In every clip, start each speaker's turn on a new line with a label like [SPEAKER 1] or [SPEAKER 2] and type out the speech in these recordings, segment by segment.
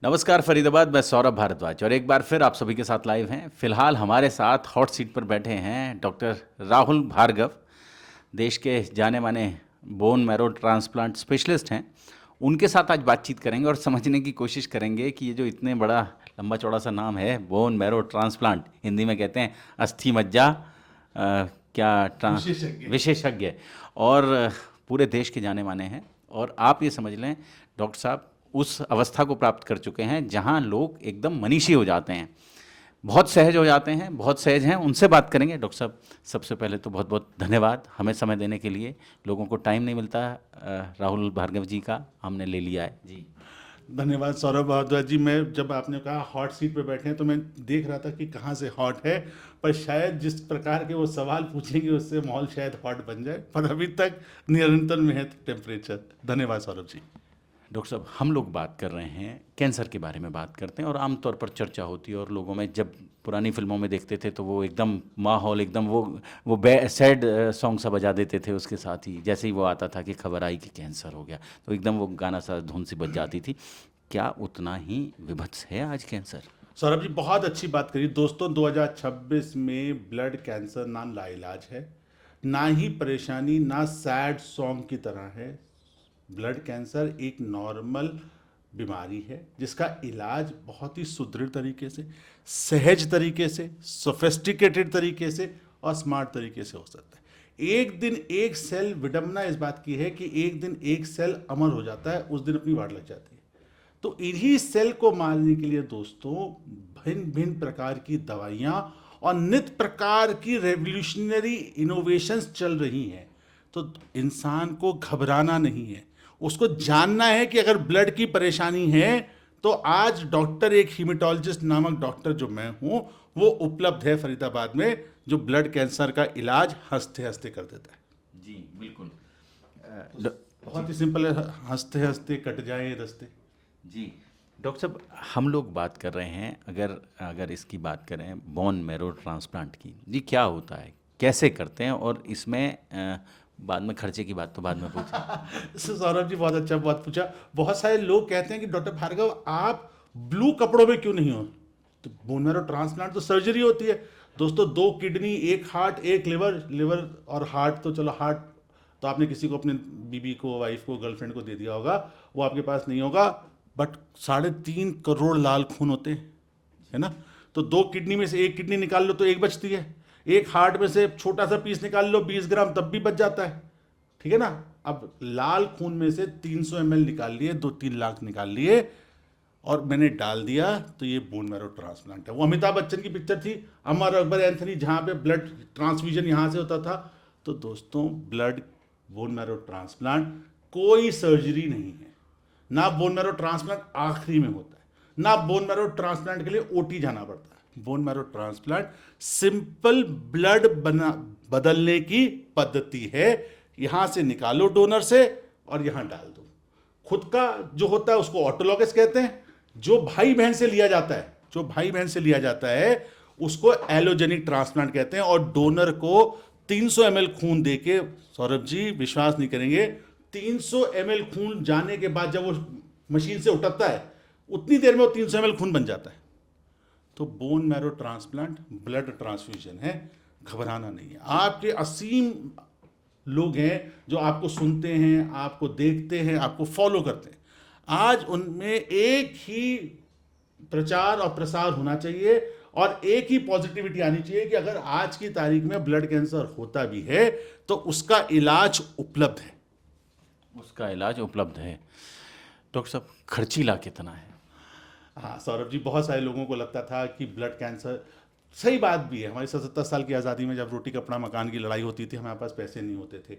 [SPEAKER 1] नमस्कार फरीदाबाद, मैं सौरभ भारद्वाज और एक बार फिर आप सभी के साथ लाइव हैं। फिलहाल हमारे साथ हॉट सीट पर बैठे हैं डॉक्टर राहुल भार्गव। देश के जाने माने बोन मैरो ट्रांसप्लांट स्पेशलिस्ट हैं। उनके साथ आज बातचीत करेंगे और समझने की कोशिश करेंगे कि ये जो इतने बड़ा लंबा चौड़ा सा नाम है, बोन मैरो ट्रांसप्लांट, हिंदी में कहते हैं अस्थि मज्जा क्या
[SPEAKER 2] विशेषज्ञ।
[SPEAKER 1] विशेषज्ञ, और पूरे देश के जाने माने हैं। और आप ये समझ लें डॉक्टर साहब उस अवस्था को प्राप्त कर चुके हैं जहां लोग एकदम मनीषी हो जाते हैं, बहुत सहज हो जाते हैं, बहुत सहज हैं। उनसे बात करेंगे। डॉक्टर साहब, सबसे पहले तो बहुत बहुत धन्यवाद हमें समय देने के लिए। लोगों को टाइम नहीं मिलता, राहुल भार्गव जी का हमने ले लिया है जी।
[SPEAKER 2] धन्यवाद सौरभ भारद्वाज जी। मैं जब आपने कहा हॉट सीट पे बैठे हैं तो मैं देख रहा था कि कहाँ से हॉट है, पर शायद जिस प्रकार के वो सवाल पूछेंगे उससे माहौल शायद हॉट बन जाए, पर अभी तक निरंतर में है टेम्परेचर। धन्यवाद सौरभ जी।
[SPEAKER 1] डॉक्टर साहब, हम लोग बात कर रहे हैं कैंसर के बारे में बात करते हैं और आमतौर पर चर्चा होती है और लोगों में, जब पुरानी फिल्मों में देखते थे तो वो एकदम माहौल एकदम वो सैड सॉन्ग सा बजा देते थे। उसके साथ ही जैसे ही वो आता था कि खबर आई कि कैंसर हो गया, तो एकदम वो गाना सा धुन सी बज जाती थी। क्या उतना ही विभत्स है आज कैंसर?
[SPEAKER 2] सौरभ जी बहुत अच्छी बात करी। दोस्तों 2026 में ब्लड कैंसर ना लाइलाज है, ना ही परेशानी, ना सैड सॉन्ग की तरह है। ब्लड कैंसर एक नॉर्मल बीमारी है जिसका इलाज बहुत ही सुदृढ़ तरीके से, सहज तरीके से, सोफिस्टिकेटेड तरीके से और स्मार्ट तरीके से हो सकता है। एक दिन एक सेल, विडंबना इस बात की है कि एक दिन एक सेल अमर हो जाता है, उस दिन अपनी वाट लग जाती है। तो इन्हीं सेल को मारने के लिए दोस्तों भिन्न भिन्न प्रकार की दवाइयाँ और नित प्रकार की रेवोल्यूशनरी इनोवेशंस चल रही हैं। तो इंसान को घबराना नहीं है, उसको जानना है कि अगर ब्लड की परेशानी है तो आज डॉक्टर, एक हीमेटोलॉजिस्ट नामक डॉक्टर जो मैं हूँ, वो उपलब्ध है फरीदाबाद में, जो ब्लड कैंसर का इलाज हंसते हंसते कर देता है।
[SPEAKER 1] जी बिल्कुल।
[SPEAKER 2] बहुत ही सिंपल है, हंसते हंसते कट जाए रस्ते।
[SPEAKER 1] जी डॉक्टर साहब, हम लोग बात कर रहे हैं, अगर अगर इसकी बात करें बोन मैरो ट्रांसप्लांट की, जी क्या होता है, कैसे करते हैं, और इसमें बाद में खर्चे की बात तो बाद में पूछें।
[SPEAKER 2] सौरभ जी बहुत अच्छा बात पूछा। बहुत सारे लोग कहते हैं कि डॉक्टर भार्गव आप ब्लू कपड़ों में क्यों नहीं हो? तो बोन मैरो ट्रांसप्लांट तो सर्जरी होती है दोस्तों। 2 किडनी, 1 हार्ट, 1 लिवर। लिवर और हार्ट तो चलो, हार्ट तो आपने किसी को, अपने बीबी को, वाइफ को, गर्लफ्रेंड को दे दिया होगा, वो आपके पास नहीं होगा। बट 3.5 करोड़ लाल खून होते हैं, है ना? तो 2 किडनी में से 1 किडनी निकाल लो तो 1 बचती है। 1 हार्ट में से छोटा सा पीस निकाल लो 20 ग्राम, तब भी बच जाता है, ठीक है ना? अब लाल खून में से 300 ml निकाल लिए, 2-3 लाख निकाल लिए और मैंने डाल दिया, तो ये बोन मैरो ट्रांसप्लांट है। वो अमिताभ बच्चन की पिक्चर थी, अमर अकबर एंथनी, जहाँ पे ब्लड ट्रांसफ्यूजन यहाँ से होता था। तो दोस्तों ब्लड बोन मैरो ट्रांसप्लांट कोई सर्जरी नहीं है। ना बोन मैरो ट्रांसप्लांट आखिरी में होता है, ना बोन मैरो ट्रांसप्लांट के लिए ओटी जाना पड़ता है। Bone marrow transplant simple blood बदलने की पद्धति है। यहां से निकालो डोनर से और यहां डाल दो। खुद का जो होता है उसको ऑटोलॉगस कहते हैं। जो भाई बहन से लिया जाता है, जो भाई बहन से लिया जाता है उसको एलोजेनिक ट्रांसप्लांट कहते हैं। और डोनर को 300 ml खून देके, सौरभ जी विश्वास नहीं करेंगे, 300 ml खून जाने के बाद जब वो मशीन से उठता है, उतनी देर में वो 300 ml खून बन जाता है। तो bone marrow transplant blood transfusion है, घबराना नहीं है। आपके असीम लोग हैं जो आपको सुनते हैं, आपको देखते हैं, आपको फॉलो करते हैं। आज उनमें एक ही प्रचार और प्रसार होना चाहिए और एक ही पॉजिटिविटी आनी चाहिए कि अगर आज की तारीख में ब्लड कैंसर होता भी है तो उसका इलाज उपलब्ध है।
[SPEAKER 1] उसका इलाज उपलब्ध है। डॉक्टर साहब, खर्चीला कितना है?
[SPEAKER 2] हाँ सौरभ जी, बहुत सारे लोगों को लगता था कि ब्लड कैंसर, सही बात भी है। हमारी 70 साल की आज़ादी में जब रोटी कपड़ा मकान की लड़ाई होती थी, हमारे पास पैसे नहीं होते थे।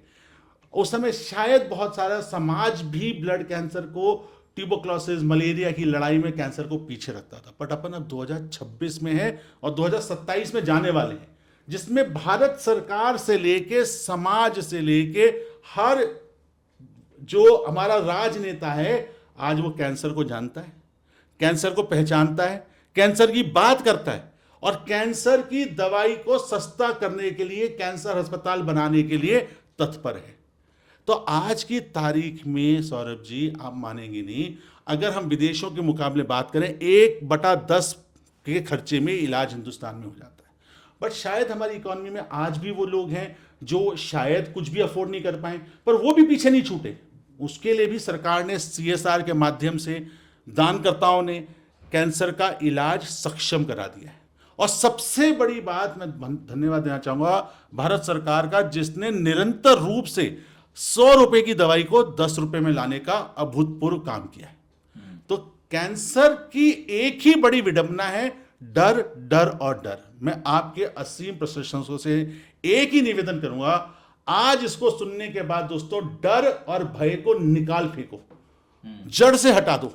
[SPEAKER 2] उस समय शायद बहुत सारा समाज भी ब्लड कैंसर को, ट्यूबरक्लोसिस, मलेरिया की लड़ाई में कैंसर को पीछे रखता था। बट अपन अब 2026 में है और 2027 में जाने वाले हैं, जिसमें भारत सरकार से लेके, समाज से लेके, हर जो हमारा राजनेता है आज वो कैंसर को जानता है, कैंसर को पहचानता है, कैंसर की बात करता है और कैंसर की दवाई को सस्ता करने के लिए, कैंसर अस्पताल बनाने के लिए तत्पर है। तो आज की तारीख में सौरभ जी आप मानेंगे नहीं, अगर हम विदेशों के मुकाबले बात करें 1/10 के खर्चे में इलाज हिंदुस्तान में हो जाता है। बट शायद हमारी इकोनॉमी में आज भी वो लोग हैं जो शायद कुछ भी अफोर्ड नहीं कर पाए, पर वो भी पीछे नहीं छूटे। उसके लिए भी सरकार ने CSR के माध्यम से, दानकर्ताओं ने कैंसर का इलाज सक्षम करा दिया है। और सबसे बड़ी बात मैं धन्यवाद देना चाहूंगा भारत सरकार का, जिसने निरंतर रूप से 100 रुपए की दवाई को 10 रुपए में लाने का अभूतपूर्व काम किया है। तो कैंसर की एक ही बड़ी विडंबना है, डर डर और डर। मैं आपके असीम प्रशंसकों से एक ही निवेदन करूंगा, आज इसको सुनने के बाद दोस्तों, डर और भय को निकाल फेंको, जड़ से हटा दो।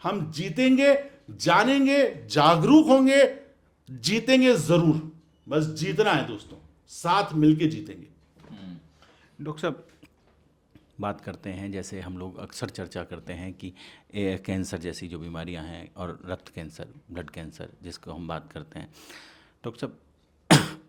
[SPEAKER 2] हम जीतेंगे, जानेंगे, जागरूक होंगे, जीतेंगे जरूर। बस जीतना है दोस्तों, साथ मिलके जीतेंगे।
[SPEAKER 1] डॉक्टर साहब, बात करते हैं, जैसे हम लोग अक्सर चर्चा करते हैं कि कैंसर जैसी जो बीमारियां हैं और रक्त कैंसर, ब्लड कैंसर जिसको हम बात करते हैं, डॉक्टर साहब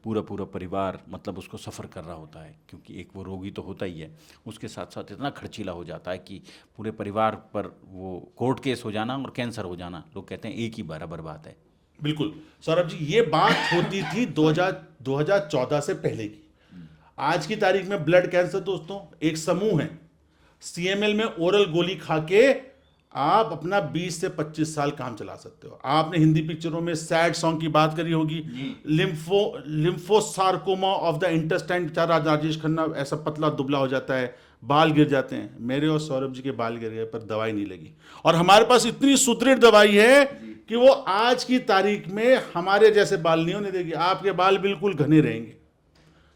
[SPEAKER 1] पूरा परिवार मतलब उसको सफ़र कर रहा होता है, क्योंकि एक वो रोगी तो होता ही है, उसके साथ साथ इतना खर्चीला हो जाता है कि पूरे परिवार पर वो कोर्ट केस हो जाना और कैंसर हो जाना, लोग कहते हैं एक ही बराबर बात है।
[SPEAKER 2] बिल्कुल सौरभ जी, ये बात होती थी 2014 से पहले की। आज की तारीख में ब्लड कैंसर दोस्तों एक समूह है। CML में ओरल गोली खा के आप अपना 20 से 25 साल काम चला सकते हो। आपने हिंदी पिक्चरों में सैड सॉन्ग की बात करी होगी, लिम्फोसार्कोमा ऑफ द इंटेस्टाइन, बेचारा राजेश खन्ना ऐसा पतला दुबला हो जाता है, बाल गिर जाते हैं। मेरे और सौरभ जी के बाल गिर गए पर दवाई नहीं लगी, और हमारे पास इतनी सुदृढ़ दवाई है कि वो आज की तारीख में हमारे जैसे बाल नहीं होने देगी। आपके बाल बिल्कुल घने रहेंगे।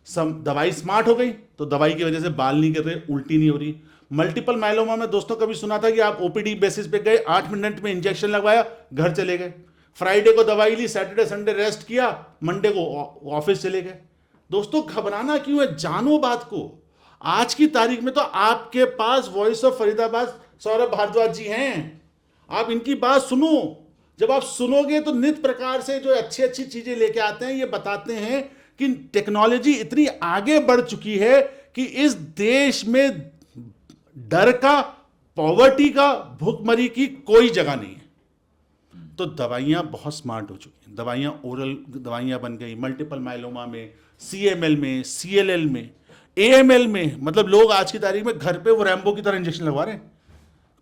[SPEAKER 2] दवाई स्मार्ट हो गई तो दवाई की वजह से बाल नहीं गिर रहे, उल्टी नहीं हो रही। मल्टीपल माइलोमा में दोस्तों कभी सुना था कि आप OPD बेसिस पे गए, 8 मिनट में इंजेक्शन लगवाया, घर चले गए। फ्राइडे को दवाई ली, सैटरडे संडे रेस्ट किया, मंडे को ऑफिस चले गए। दोस्तों घबराना क्यों है, जानो बात को। आज की तारीख में तो आपके पास वॉइस ऑफ फरीदाबाद सौरभ भारद्वाज जी हैं, आप इनकी बात सुनो। जब आप सुनोगे तो नित प्रकार से जो अच्छी अच्छी चीजें लेके आते हैं, ये बताते हैं कि टेक्नोलॉजी इतनी आगे बढ़ चुकी है कि इस देश में डर का, पॉवर्टी का, भूखमरी की कोई जगह नहीं है। तो दवाइयां बहुत स्मार्ट हो चुकी हैं। दवाइयां ओरल दवाइयां बन गई, मल्टीपल माइलोमा में, CML में, CLL में, AML में। मतलब लोग आज की तारीख में घर पे वो रैम्बो की तरह इंजेक्शन लगवा रहे हैं।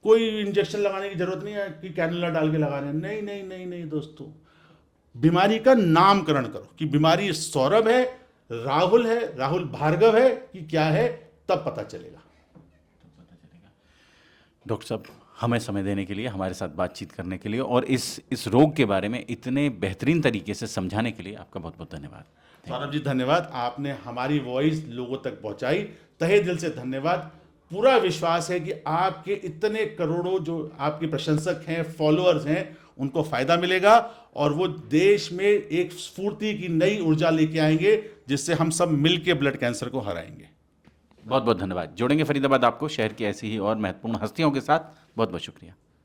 [SPEAKER 2] कोई इंजेक्शन लगाने की जरूरत नहीं है कि कैनुला डाल के लगा रहे हैं। नहीं नहीं नहीं नहीं दोस्तों, बीमारी का नामकरण करो कि बीमारी सौरभ है, राहुल है, राहुल भार्गव है कि क्या है, तब पता चलेगा।
[SPEAKER 1] डॉक्टर साहब, हमें समय देने के लिए, हमारे साथ बातचीत करने के लिए और इस रोग के बारे में इतने बेहतरीन तरीके से समझाने के लिए आपका बहुत बहुत धन्यवाद।
[SPEAKER 2] सौरभ जी धन्यवाद, आपने हमारी वॉइस लोगों तक पहुंचाई, तहे दिल से धन्यवाद। पूरा विश्वास है कि आपके इतने करोड़ों जो आपके प्रशंसक हैं, फॉलोअर्स हैं, उनको फायदा मिलेगा और वो देश में एक स्फूर्ति की नई ऊर्जा लेके आएंगे, जिससे हम सब मिलके ब्लड कैंसर को हराएंगे।
[SPEAKER 1] बहुत बहुत धन्यवाद। जोड़ेंगे फरीदाबाद आपको शहर की ऐसी ही और महत्वपूर्ण हस्तियों के साथ। बहुत बहुत शुक्रिया।